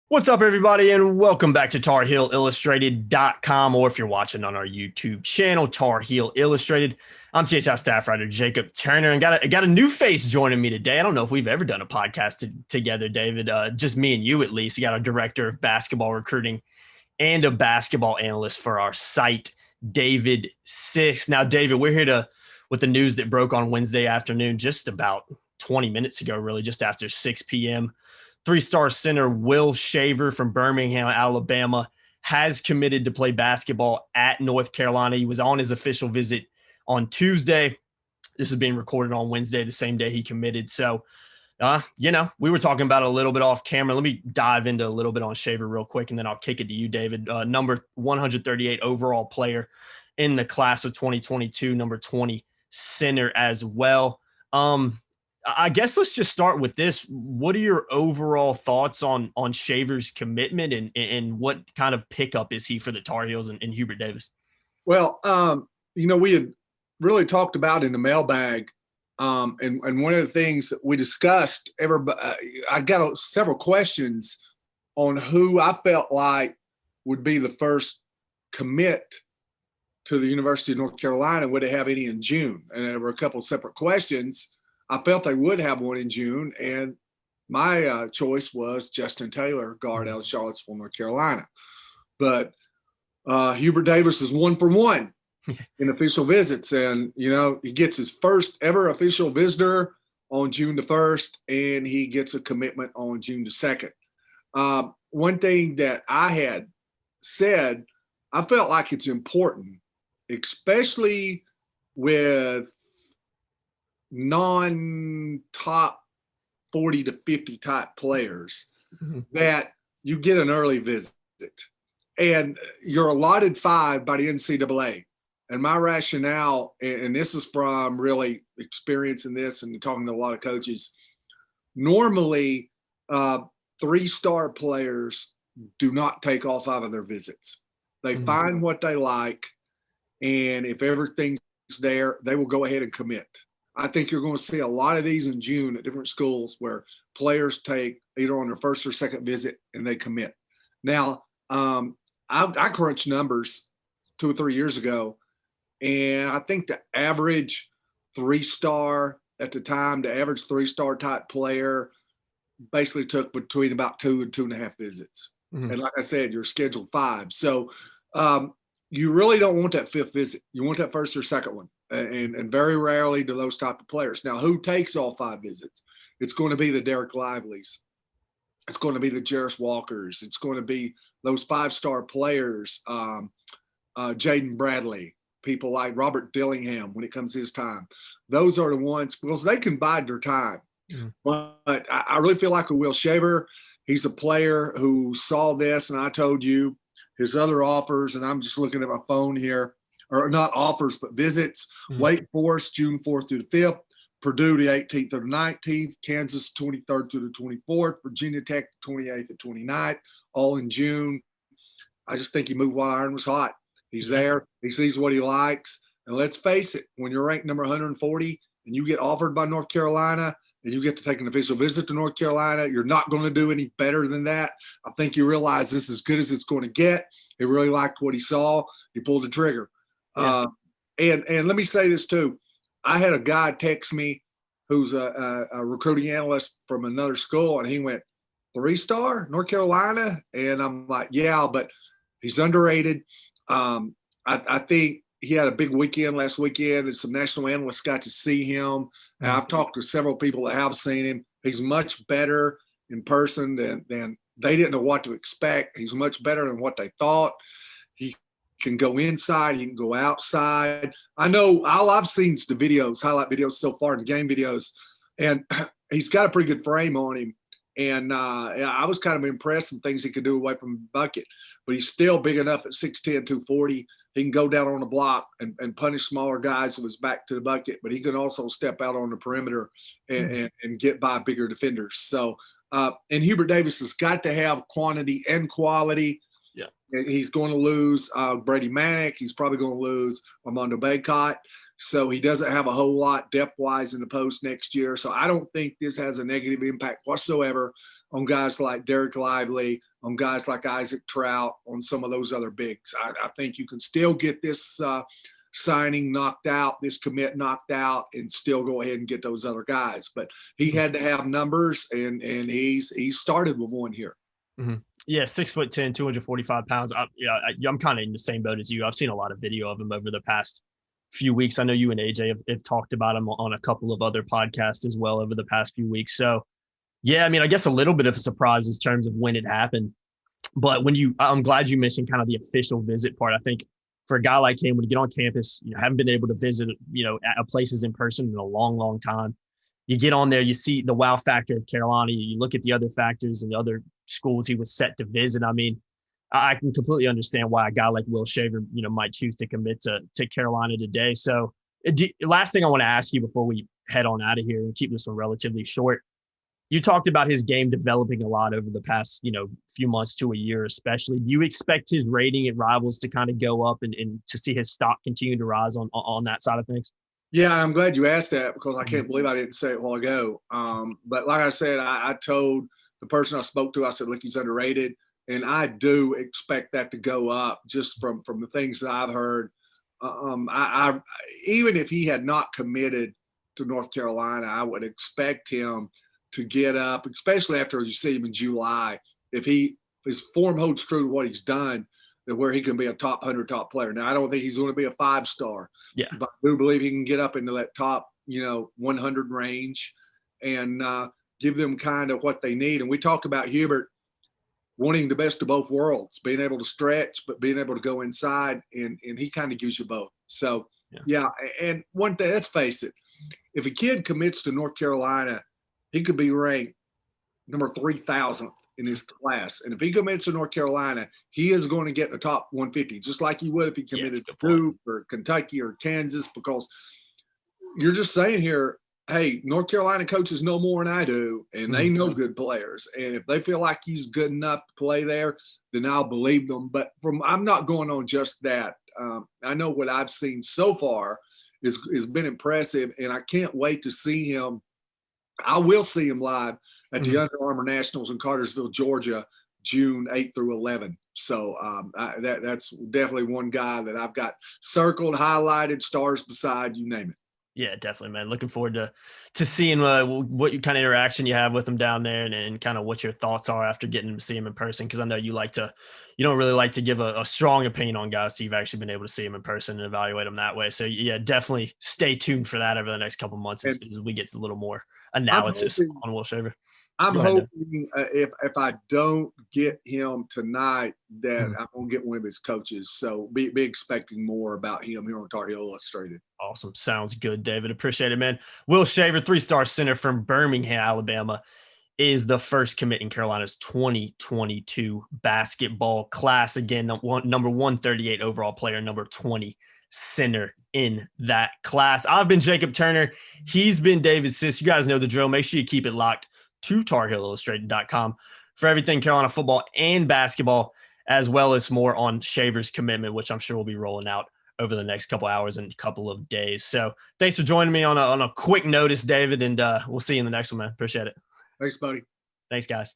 What's up, everybody, and welcome back to TarHeelIllustrated.com, or if you're watching on our YouTube channel, Tar Heel Illustrated. I'm THI staff writer Jacob Turner, and got a new face joining me today. I don't know if we've ever done a podcast together, David. Just me and you, at least. We got our director of basketball recruiting and a basketball analyst for our site, David Sisk. Now, David, we're here with the news that broke on Wednesday afternoon, just about 20 minutes ago, really, just after 6 p.m. Three-star center Will Shaver from Birmingham, Alabama, has committed to play basketball at North Carolina. He was on his official visit on Tuesday. This is being recorded on Wednesday, the same day he committed. So, we were talking about it a little bit off camera. Let me dive into a little bit on Shaver real quick, and then I'll kick it to you, David. Number 138 overall player in the class of 2022, number 20 center as well. I guess let's just start with this. What are your overall thoughts on Shaver's commitment and what kind of pickup is he for the Tar Heels and Hubert Davis? Well, we had really talked about in the mailbag, and one of the things that we discussed, I got several questions on who I felt like would be the first commit to the University of North Carolina. Would they have any in June? And there were a couple of separate questions. I felt they would have one in June, and my choice was Justin Taylor, guard out of Charlottesville, North Carolina. But Hubert Davis is 1 for 1 in official visits, and he gets his first ever official visitor on June the 1st, and he gets a commitment on June the 2nd. One thing that I had said, I felt like it's important, especially with non-top 40 to 50 type players, that you get an early visit. And you're allotted 5 by the NCAA. And my rationale, and this is from really experiencing this and talking to a lot of coaches, normally 3-star players do not take all 5 of their visits. They find what they like, and if everything's there, they will go ahead and commit. I think you're going to see a lot of these in June at different schools where players take either on their first or second visit and they commit. Now, I crunched numbers 2 or 3 years ago, and I think the average 3-star at the time, the average 3-star type player basically took between about 2 and 2.5 visits. And like I said, you're scheduled 5. So you really don't want that 5th visit. You want that first or second one. And very rarely do those type of players. Now, who takes all 5 visits? It's going to be the Derek Lively's. It's going to be the Jarris Walkers. It's going to be those 5-star players, Jaden Bradley, people like Robert Dillingham when it comes to his time. Those are the ones, because they can bide their time. But I really feel like with Will Shaver, he's a player who saw this, and I told you his other offers, and I'm just looking at my phone here, or not offers, but visits. Wake Forest, June 4th through the 5th. Purdue, the 18th through the 19th. Kansas, 23rd through the 24th. Virginia Tech, 28th and 29th, all in June. I just think he moved while iron was hot. He's there. He sees what he likes. And let's face it, when you're ranked number 140 and you get offered by North Carolina and you get to take an official visit to North Carolina, you're not going to do any better than that. I think you realize this is as good as it's going to get. He really liked what he saw. He pulled the trigger. And let me say this too. I had a guy text me who's a recruiting analyst from another school, and he went, 3-star, North Carolina? And I'm like, yeah, but he's underrated. I think he had a big weekend last weekend, and some national analysts got to see him. And I've talked to several people that have seen him. He's much better in person than they didn't know what to expect. He's much better than what they thought. He can go inside, he can go outside. I know all I've seen is the videos, highlight videos so far, the game videos, and he's got a pretty good frame on him. And I was kind of impressed with things he could do away from the bucket. But he's still big enough at 6'10", 240. He can go down on the block and punish smaller guys with his back to the bucket. But he can also step out on the perimeter and get by bigger defenders. So, and Hubert Davis has got to have quantity and quality. Yeah. He's going to lose Brady Manick. He's probably going to lose Armando Bacot. So he doesn't have a whole lot depth-wise in the post next year. So I don't think this has a negative impact whatsoever on guys like Derek Lively, on guys like Isaac Trout, on some of those other bigs. I think you can still get this signing knocked out, this commit knocked out, and still go ahead and get those other guys. But he had to have numbers, and he started with one here. Mm-hmm. Yeah, 6'10", 245 pounds. I'm kind of in the same boat as you. I've seen a lot of video of him over the past few weeks. I know you and AJ have talked about him on a couple of other podcasts as well over the past few weeks. So, yeah, I mean, I guess a little bit of a surprise in terms of when it happened. But I'm glad you mentioned kind of the official visit part. I think for a guy like him, when you get on campus, you haven't been able to visit, places in person in a long, long time. You get on there, you see the wow factor of Carolina. You look at the other factors and the other schools he was set to visit. I mean, I can completely understand why a guy like Will Shaver, might choose to commit to Carolina today. So last thing I want to ask you before we head on out of here and keep this one relatively short. You talked about his game developing a lot over the past, few months to a year, especially. Do you expect his rating at Rivals to kind of go up and to see his stock continue to rise on that side of things? Yeah, I'm glad you asked that because I can't believe I didn't say it a while ago. But like I said, I told the person I spoke to, I said, look, he's underrated. And I do expect that to go up just from the things that I've heard. I even if he had not committed to North Carolina, I would expect him to get up, especially after you see him in July. If his form holds true to what he's done, where he can be a top 100 top player. Now, I don't think he's going to be a 5-star. Yeah. But I do believe he can get up into that top, 100 range and give them kind of what they need. And we talked about Hubert wanting the best of both worlds, being able to stretch, but being able to go inside, and he kind of gives you both. So, yeah. And one thing, let's face it, if a kid commits to North Carolina, he could be ranked number 3,000 in his class. And if he commits to North Carolina, he is going to get the top 150, just like he would if he committed to Duke or Kentucky or Kansas, because you're just saying here, hey, North Carolina coaches know more than I do, and they know good players. And if they feel like he's good enough to play there, then I'll believe them. But I'm not going on just that. I know what I've seen so far has been impressive, and I can't wait to see him. I will see him live at the Under Armour Nationals in Cartersville, Georgia, June 8th through 11. So that's definitely one guy that I've got circled, highlighted, stars beside, you name it. Yeah, definitely, man. Looking forward to seeing what kind of interaction you have with him down there and kind of what your thoughts are after getting to see him in person. Because I know you don't really like to give a strong opinion on guys. So you've actually been able to see him in person and evaluate them that way. So yeah, definitely stay tuned for that over the next couple of months as we get a little more analysis on Will Shaver. I'm hoping if I don't get him tonight, that I'm going to get one of his coaches. So be expecting more about him here on Tar Heel Illustrated. Awesome. Sounds good, David. Appreciate it, man. Will Shaver, 3-star center from Birmingham, Alabama, is the first commit in Carolina's 2022 basketball class. Again, number 138 overall player, number 20 center in that class. I've been Jacob Turner. He's been David Sisk. You guys know the drill. Make sure you keep it locked to TarHeelIllustrated.com for everything Carolina football and basketball, as well as more on Shaver's commitment, which I'm sure will be rolling out over the next couple hours and couple of days. So thanks for joining me on a quick notice, David, and we'll see you in the next one, man. Appreciate it. Thanks, buddy. Thanks, guys.